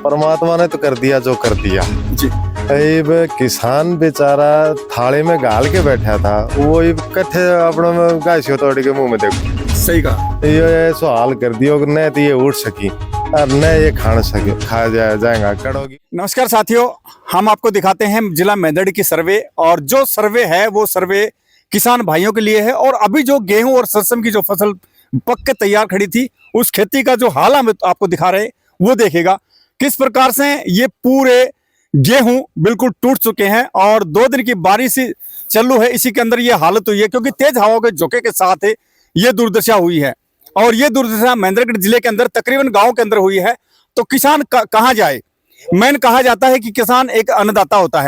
परमात्मा ने तो कर दिया जो कर दिया जी। अब किसान बेचारा थाली में गाल के बैठा था, वो कट्ठे अपने में गाय तोड़ के मुंह में देखो। सही कहा। ये ऐसा हाल कर दियो कि न तो ये उठ सकी और न ये खा जाएगा कड़ोगी। नमस्कार साथियों, हम आपको दिखाते हैं जिला मेदड़ की सर्वे, और जो सर्वे है वो सर्वे किसान भाइयों के लिए है। और अभी जो गेहूं और सरसों की जो फसल पक के तैयार खड़ी थी, उस खेती का जो हाल हम आपको दिखा रहे हैं वो देखिएगा किस प्रकार से ये पूरे गेहूं बिल्कुल टूट चुके हैं। और 2 दिन की बारिश चालू है, इसी के अंदर ये हालत हुई है, क्योंकि तेज हवाओं के झोंके के साथ ये दुर्दशा हुई है। और ये दुर्दशा महेंद्रगढ़ जिले के अंदर तकरीबन गांव के अंदर हुई है। तो किसान कहाँ जाए? मेन कहा जाता है कि किसान एक अन्नदाता होता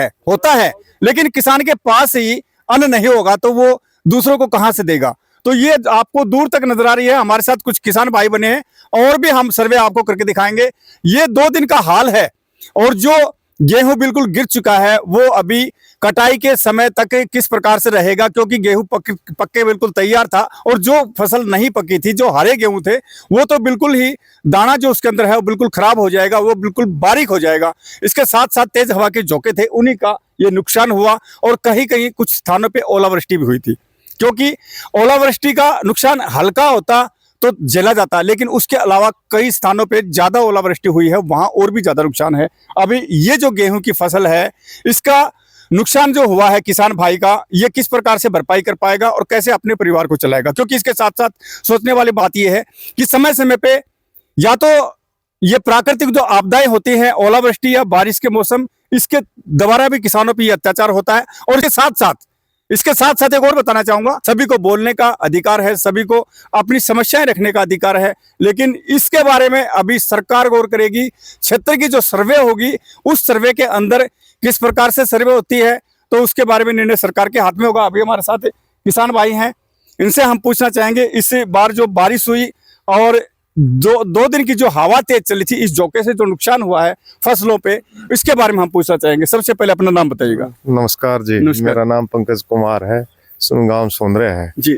है, लेकिन किसान के पास ही अन्न नहीं होगा तो वो दूसरों को कहां से देगा। तो ये आपको दूर तक नजर आ रही है। हमारे साथ कुछ किसान भाई बने हैं और भी हम सर्वे आपको करके दिखाएंगे। ये 2 दिन का हाल है, और जो गेहूं बिल्कुल गिर चुका है वो अभी कटाई के समय तक किस प्रकार से रहेगा, क्योंकि गेहूं पक्के बिल्कुल तैयार था। और जो फसल नहीं पकी थी, जो हरे गेहूं थे, वो तो बिल्कुल ही दाना जो उसके अंदर है वो बिल्कुल खराब हो जाएगा, वो बिल्कुल बारीक हो जाएगा। इसके साथ साथ तेज हवा के झोंके थे, उन्हीं का ये नुकसान हुआ। और कहीं कहीं कुछ स्थानों पे ओलावृष्टि भी हुई थी, क्योंकि ओलावृष्टि का नुकसान हल्का होता तो झेला जाता, लेकिन उसके अलावा कई स्थानों पे ज्यादा ओलावृष्टि हुई है, वहां और भी ज्यादा नुकसान है। अभी ये जो गेहूं की फसल है, इसका नुकसान जो हुआ है किसान भाई का, ये किस प्रकार से भरपाई कर पाएगा और कैसे अपने परिवार को चलाएगा। क्योंकि इसके साथ साथ सोचने वाली बात यह है कि समय समय पे या तो ये प्राकृतिक जो आपदाएं होती हैं, ओलावृष्टि या बारिश के मौसम, इसके दोबारा भी किसानों पर यह अत्याचार होता है। और इसके साथ साथ एक और बताना चाहूंगा, सभी को बोलने का अधिकार है, सभी को अपनी समस्याएं रखने का अधिकार है, लेकिन इसके बारे में अभी सरकार गौर करेगी। क्षेत्र की जो सर्वे होगी, उस सर्वे के अंदर किस प्रकार से सर्वे होती है, तो उसके बारे में निर्णय सरकार के हाथ में होगा। अभी हमारे साथ किसान भाई हैं, इनसे हम पूछना चाहेंगे, इस बार जो बारिश हुई और जो 2 दिन की जो हवा तेज चली थी, इस झोंके से जो नुकसान हुआ है फसलों पे, इसके बारे में हम पूछना चाहेंगे। सबसे पहले अपना नाम बताइएगा। नमस्कार जी। मेरा नाम पंकज कुमार है, गांव सोंदरे है जी।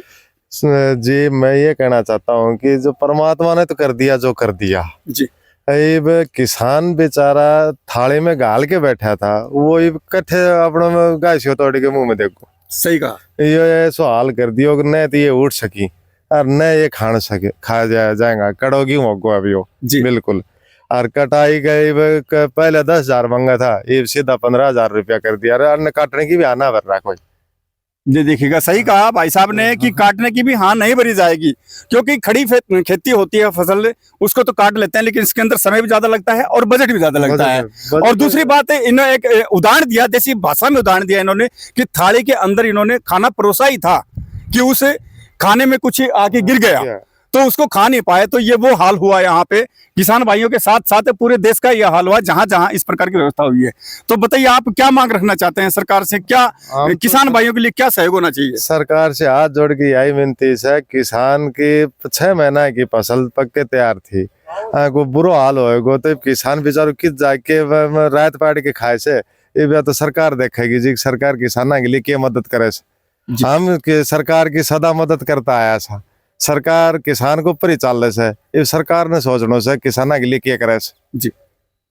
जी, मैं ये कहना चाहता हूँ कि जो परमात्मा ने तो कर दिया जो कर दिया जी। अब किसान बेचारा थाली में गाल के बैठा था, वो कट्ठे अपने में गाय तोड़ के मुंह में देखो। सही कहा। ये ऐसा हाल कर दियो कि न तो ये उठ सकी और न ये खा जाएगा कड़ोगी होगो अभी वो। जी। बिल्कुल। और कटाई गई पहले 10,000 मांगा था, ये सीधा 15,000 रुपया कर दिया। अन्न काटने की भी आना भर रहा कोई। ये देखिएगा, सही कहा भाई साहब ने कि काटने की भी हाँ नहीं भरी जाएगी, क्योंकि खड़ी खेती होती है फसल, उसको तो काट लेते हैं, लेकिन इसके अंदर समय भी ज्यादा लगता है और बजट भी ज्यादा लगता है। और दूसरी बात है, इन्होंने एक उदाहरण दिया, देसी भाषा में उदाहरण दिया इन्होंने कि थाली के अंदर इन्होंने खाना परोसा ही था कि उस खाने में कुछ आके गिर गया तो उसको खा नहीं पाए। तो ये वो हाल हुआ यहाँ पे किसान भाइयों के साथ साथ पूरे देश का यह हाल हुआ जहां जहां इस प्रकार की व्यवस्था हुई है। तो बताइए, आप क्या मांग रखना चाहते हैं सरकार से? क्या किसान भाइयों के लिए क्या सहयोग होना चाहिए? सरकार से हाथ जोड़ के यही विनती है, किसान की 6 महीना की फसल पक के तैयार थी, को बुरा हाल होएगो तो किसान बेचारो किस जाके रात पाट के खाए से, ये तो सरकार देखेगी जी। सरकार किसाना के लिए क्या मदद करे? हम सरकार की सदा मदद करता आया था, सरकार किसान को ऊपर ही चाल रहे से, ये सरकार ने सोचना से किसाना के लिए क्या करे जी,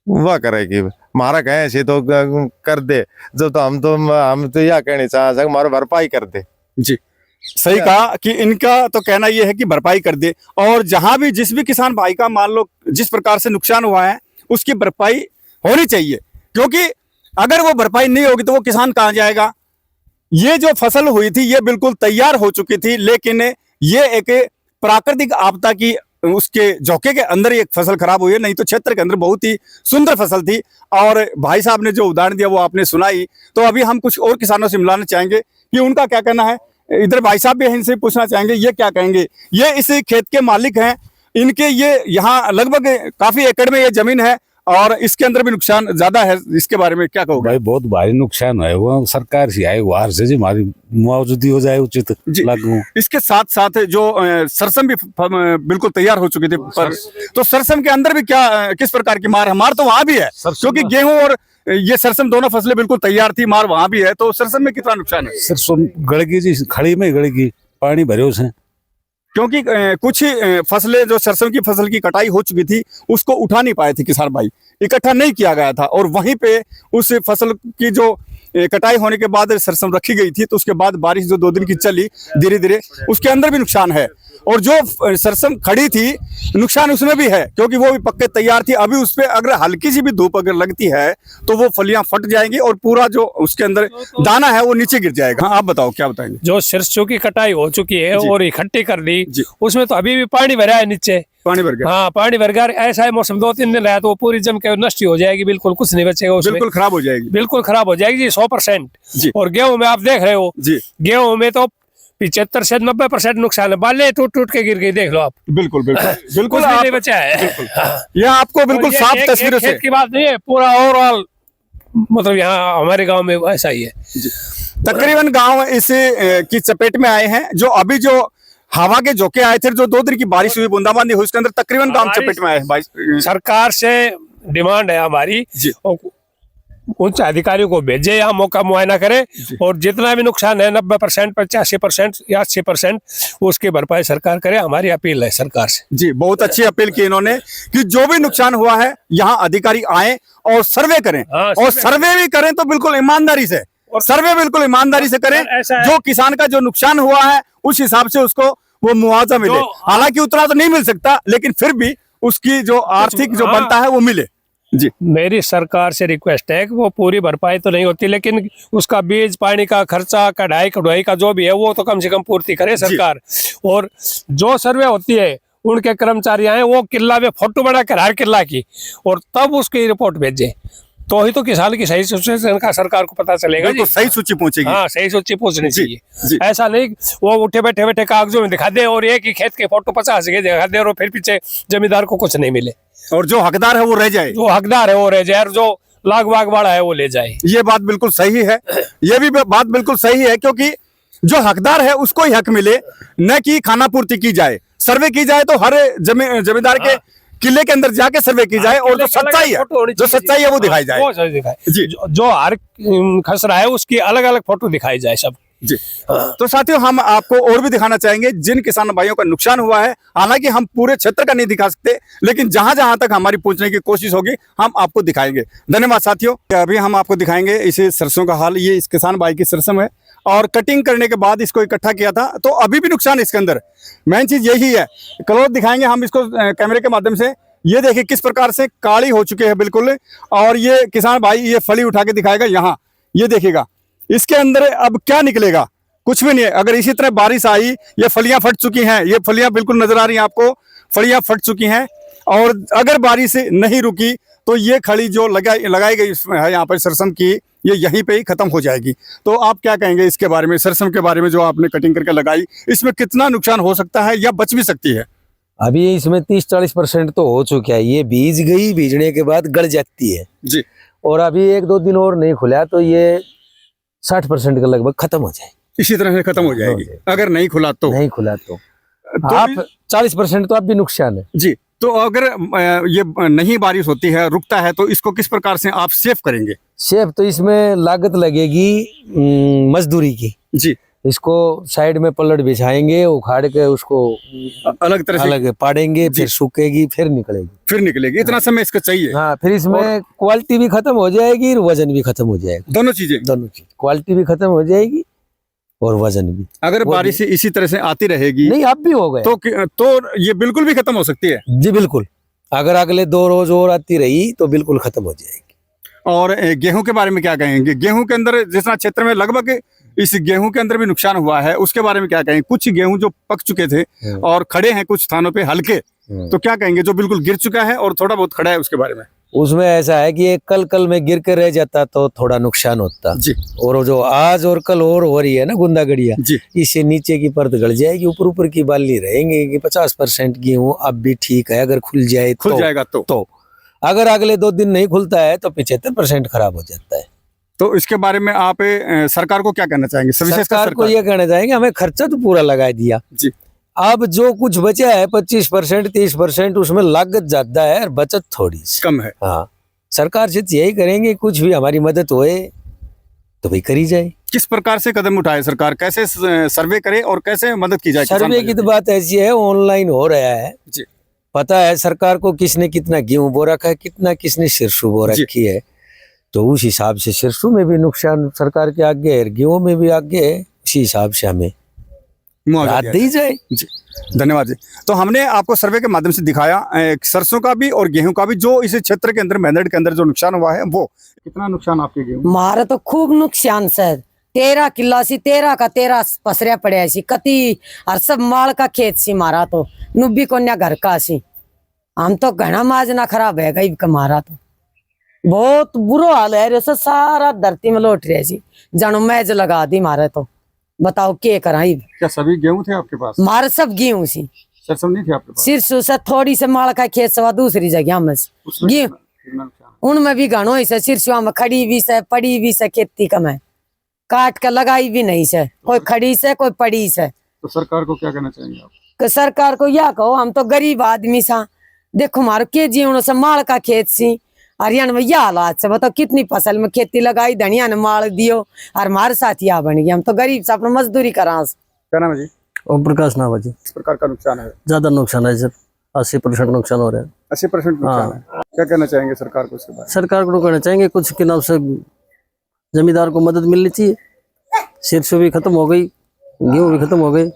वह करेगी। मारा कहे ऐसे तो कर दे, जब तो हम तो यह कहने चाह हमारा भरपाई कर दे जी। सही कहा कि इनका तो कहना यह है कि भरपाई कर दे, और जहां भी जिस भी किसान भाई का मान लो जिस प्रकार से नुकसान हुआ है उसकी भरपाई होनी चाहिए, क्योंकि अगर वो भरपाई नहीं होगी तो वो किसान कहाँ जाएगा। ये जो फसल हुई थी ये बिल्कुल तैयार हो चुकी थी, लेकिन ये एक प्राकृतिक आपदा की उसके झोंके के अंदर एक फसल खराब हुई है, नहीं तो क्षेत्र के अंदर बहुत ही सुंदर फसल थी। और भाई साहब ने जो उदाहरण दिया वो आपने सुनाई। तो अभी हम कुछ और किसानों से मिलाना चाहेंगे कि उनका क्या कहना है। इधर भाई साहब भी इनसे पूछना चाहेंगे, ये क्या कहेंगे। ये इस खेत के मालिक हैं, इनके ये यहाँ लगभग काफी एकड़ में ये जमीन है और इसके अंदर भी नुकसान ज्यादा है, इसके बारे में क्या कहोगे? भाई बहुत भारी नुकसान है, वो सरकार से आए वार से जी हमारी मुआवजा हो जाए उचित लागू। इसके साथ साथ जो सरसम भी बिल्कुल तैयार हो चुकी थी, पर तो सरसम के अंदर भी क्या किस प्रकार की मार तो वहां भी है, क्योंकि गेहूं और ये सरसम दोनों फसलें बिल्कुल तैयार थी, मार वहां भी है। तो सरसम में कितना नुकसान है? सरसों गड़गी जी, खड़ी में गड़गी, पानी भरे उसे। क्योंकि कुछ फसलें जो सरसों की फसल की कटाई हो चुकी थी उसको उठा नहीं पाए थे किसान भाई, इकट्ठा नहीं किया गया था, और वहीं पे उस फसल की जो कटाई होने के बाद सरसों रखी गई थी, तो उसके बाद बारिश जो 2 दिन की चली धीरे धीरे, उसके अंदर भी नुकसान है। और जो सरसों खड़ी थी नुकसान उसमें भी है, क्योंकि वो भी पक्के तैयार थी। अभी उस पे अगर हल्की सी भी धूप अगर लगती है तो वो फलियां फट जाएंगी और पूरा जो उसके अंदर दाना है वो नीचे गिर जाएगा। हाँ, आप बताओ क्या बताएंगे। जो सरसों की कटाई हो चुकी है जी। और इकट्ठी कर ली, जी। उसमें तो अभी भी पानी भरा है नीचे, पानी भर गया, हाँ पानी भर गया। ऐसा है मौसम 2-3 दिन रहा तो वो पूरी जम के नष्ट ही हो जाएगी, बिल्कुल कुछ नहीं बचेगा उसमें, बिल्कुल खराब हो जाएगी। बिल्कुल खराब हो जाएगी 100%। जी। और गेहूं में आप देख रहे हो, जी, गेहूं में तो 75 से 90% नुकसान है, बाले टूट टूट के गिर गई, देख लो आप, बिल्कुल बिल्कुल बिल्कुल कुछ भी आप- नहीं बचा है। यह आपको बिल्कुल और ये साफ एक तस्वीरों से खेत की बात नहीं है, पूरा ओवरऑल मतलब यहाँ हमारे गांव में ऐसा ही है। तकरीबन गांव इस की चपेट में आए हैं। जो अभी जो हवा के झोंके आए थे, जो 2 दिन की बारिश हुई, बूंदाबांदी हुई, उसके अंदर तकरीबन गांव हमारी- चपेट में आए हैं। सरकार से डिमांड है हमारी, जी। और उच्च अधिकारियों को भेजे, यहाँ मौका मुआयना करे, और जितना भी नुकसान है 90%, 85% या 80% उसकी भरपाई सरकार करे। हमारी अपील है सरकार से। जी, बहुत अच्छी अपील की इन्होंने कि जो भी नुकसान हुआ है यहाँ अधिकारी आए और सर्वे करें, हाँ, और सर्वे भी करें तो बिल्कुल ईमानदारी से, सर्वे बिल्कुल ईमानदारी से करें। ऐसा है- जो किसान का जो नुकसान हुआ है उस हिसाब से उसको वो मुआवजा मिले। हालांकि उतना तो नहीं मिल सकता, लेकिन फिर भी उसकी जो आर्थिक जो हाँ। बनता है वो मिले। जी, मेरी सरकार से रिक्वेस्ट है कि वो पूरी भरपाई तो नहीं होती, लेकिन उसका बीज पानी का खर्चा, कढ़ाई कढ़ाई का जो भी है वो तो कम से कम पूर्ति करे सरकार। और जो सर्वे होती है उनके कर्मचारी आए, वो किला में फोटो बना कर हर किला की, और तब उसकी रिपोर्ट भेजे, तो ही तो किसान की सही सिचुएशन का सरकार को पता चलेगा। बिल्कुल जी, सही सूची पहुंचेगी। हाँ सही सोची पूछनी जी, चाहिए। जी। ऐसा नहीं वो उठे बैठे बैठे कागजों में दिखा दे और एक ही खेत के फोटो 50 के दिखा दे और फिर पीछे जमींदार को कुछ नहीं मिले। और जो हकदार है वो रह जाए, जो हकदार है वो रह जाए, और जो लाग बाग वाला है वो ले जाए। ये बात बिल्कुल सही है। ये भी बात बिल्कुल सही है, क्योंकि जो हकदार है उसको ही हक मिले, न कि खानापूर्ति की जाए। सर्वे की जाए तो हर जमींदार के किले के अंदर जाके सर्वे की जाए, और जो सच्चाई है, जो सच्चाई है वो दिखाई जाए। वो सही दिखाए जी। जो हर खसरा है उसकी अलग अलग फोटो दिखाई जाए सब। जी, तो साथियों हम आपको और भी दिखाना चाहेंगे जिन किसान भाइयों का नुकसान हुआ है। हालांकि हम पूरे क्षेत्र का नहीं दिखा सकते, लेकिन जहां जहां तक हमारी पहुंचने की कोशिश होगी हम आपको दिखाएंगे। धन्यवाद साथियों। अभी हम आपको दिखाएंगे इसे सरसों का हाल। ये इस किसान भाई की सरसों है, और कटिंग करने के बाद इसको इकट्ठा किया था, तो अभी भी नुकसान है इसके अंदर। मेन चीज यही है। क्लोज दिखाएंगे हम इसको कैमरे के माध्यम से। ये देखिए किस प्रकार से काली हो चुके हैं बिल्कुल, और ये किसान भाई ये फली उठा के दिखाएगा यहाँ, ये देखिएगा इसके अंदर अब क्या निकलेगा, कुछ भी नहीं है। अगर इसी तरह बारिश आई, ये फलियां फट चुकी हैं, ये फलियां बिल्कुल नजर आ रही हैं आपको, फलियां फट चुकी हैं। और अगर बारिश नहीं रुकी तो ये खड़ी जो लगाई गई है यहाँ पर सरसों की, ये यहीं पे ही खत्म हो जाएगी। तो आप क्या कहेंगे इसके बारे में, सरसों के बारे में, जो आपने कटिंग करके लगाई, इसमें कितना नुकसान हो सकता है या बच भी सकती है? अभी इसमें 30-40% तो हो चुका है। ये बीज गई, बीजने के बाद गड़ जाती है जी, और अभी 1-2 दिन और नहीं खुला तो ये 60% के लगभग खत्म हो जाएगी। इसी तरह से खत्म हो जाएगी अगर नहीं खुला तो। नहीं खुला तो तो आप 40% तो अब भी नुकसान है। जी, तो अगर ये नहीं बारिश होती है, रुकता है, तो इसको किस प्रकार से आप सेव करेंगे? सेफ तो इसमें लागत लगेगी मजदूरी की। जी, इसको साइड में पलट बिछाएंगे, उखाड़ के उसको अलग तरह से अलग पाड़ेंगे, जी। फिर सूखेगी, फिर निकलेगी। फिर निकलेगी। इतना समय इसका चाहिए। हाँ, फिर इसमें क्वालिटी भी खत्म हो जाएगी और वजन भी खत्म हो जाएगा। दोनों चीजें। दोनों चीज, क्वालिटी भी खत्म हो जाएगी और वजन भी। अगर वो बारिश इसी तरह से आती रहेगी नहीं, अब भी हो गए तो ये बिल्कुल भी खत्म हो सकती है। जी बिल्कुल। अगर अगले 2 रोज और आती रही तो बिल्कुल खत्म हो जाएगी। और गेहूं के बारे में क्या कहेंगे? गेहूं के अंदर जितना क्षेत्र में लगभग इस गेहूं के अंदर भी नुकसान हुआ है, उसके बारे में क्या कहेंगे? कुछ गेहूं जो पक चुके थे और खड़े हैं कुछ स्थानों पे हल्के, तो क्या कहेंगे? जो बिल्कुल गिर चुका है और थोड़ा बहुत खड़ा है, उसके बारे में। उसमें ऐसा है कि ये कल में गिर के रह जाता तो थोड़ा नुकसान होता। जी, और जो आज और कल और हो रही है ना गुंदा गड़िया, जी, इससे नीचे की परत गड़ जाएगी, ऊपर की बाली रहेंगे कि 50% गेहूं अब भी ठीक है। अगर खुल जाए खुल जाएगा तो अगर अगले 2 दिन नहीं खुलता है तो 75% खराब हो जाता है। तो इसके बारे में आप सरकार को क्या कहना चाहेंगे? सरकार को ये कहना चाहेंगे, हमें खर्चा तो पूरा लगा दिया, जी, अब जो कुछ बचा है 25% 30% उसमें लागत ज्यादा है और बचत थोड़ी सी कम है। हाँ, सरकार से यही करेंगे कुछ भी हमारी मदद होए तो भाई करी जाए। किस प्रकार से कदम उठाए सरकार, कैसे सर्वे करे और कैसे मदद की जाए? किसान सर्वे की भाइयों तो बात ऐसी है, ऑनलाइन हो रहा है जी। पता है सरकार को किसने कितना गेहूं बो रखा है, कितना किसने सिरसू बो जी। रखी है, तो उस हिसाब से सिरसू में भी नुकसान सरकार के आगे है, गेहूं में भी आगे है, उसी हिसाब से हमें मुआवजा राहत दिया दी जाए। जी, धन्यवाद जी। तो हमने आपको सर्वे के माध्यम से दिखाया सरसों का भी और गेहूं का भी, जो इस क्षेत्र के अंदर मेंढड़ के अंदर जो नुकसान हुआ है वो। कितना नुकसान आपके गेहूं? मारा तो खूब नुकसान सर, 13 किला सी, 13 का 13 पसरिया पड़े सी कति, और सब माल का खेत सी मारा तो नुब्बी कोन्या घर का सी। हम तो घना माजना खराब है गई मारा तो बहुत बुरो हाल है रे, सारा धरती में लौट रहे सी, जानो मैज लगा दी मारे तो बताओ के कराई। क्या सभी गेहूं थे आपके पास? मारे सब गेहूं सी, सरसों नहीं थे आपके पास? सिरसू से थोड़ी से माल का खेत सवा दूसरी जगह में उसमें गेहूं कितना नुकसान? उनमें भी घणो ही से, सिरसुआ में खड़ी भी से पड़ी भी से, खेती कम है, काट के लगाई भी नहीं से, कोई खड़ी से कोई पड़ी से। तो सरकार को क्या कहना चाहेंगे आप? कि सरकार को या कहो, हम तो गरीब आदमी सा, देखो मारो के जीवन से माल का खेत सी, हरियाणा में यह हालात से बताओ कितनी फसल में खेती लगाई, धनिया ने माल दियो और हमारे साथ यह बन गया, हम तो गरीब से अपना मजदूरी करा। क्या नाम है जी? ओम प्रकाश नाम है जी। किस प्रकार का नुकसान है? ज्यादा नुकसान है सर, 80% नुकसान हो रहा है। 80% नुकसान है। क्या कहना चाहेंगे सरकार को इसके बारे सरकार को कहना चाहेंगे कुछ के नाम से जमींदार को मदद मिलनी चाहिए। सिरसों भी खत्म हो गई, गेहूं भी खत्म हो गए। में?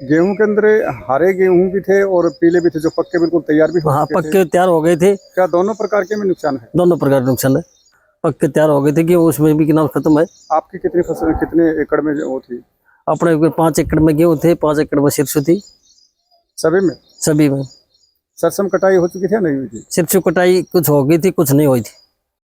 गेहूं के अंदर हरे गेहूं भी थे और पीले भी थे, जो पक्के बिल्कुल तैयार भी हो हाँ चुके थे। पक्के तैयार हो गए थे, क्या दोनों प्रकार के में नुकसान है? दोनों प्रकार का नुकसान है। पक्के तैयार हो गए थे गेहूं, उसमें भी नाम खत्म है। आपकी कितनी फसल, कितने एकड़ में वो थी? अपने 5 एकड़ में गेहूं थे, 5 एकड़ में सिरसों थी, सभी में? सभी में। सरसों कटाई हो चुकी थी या नहीं हुई थी? सिरसों कटाई कुछ हो गई थी, कुछ नहीं हुई थी।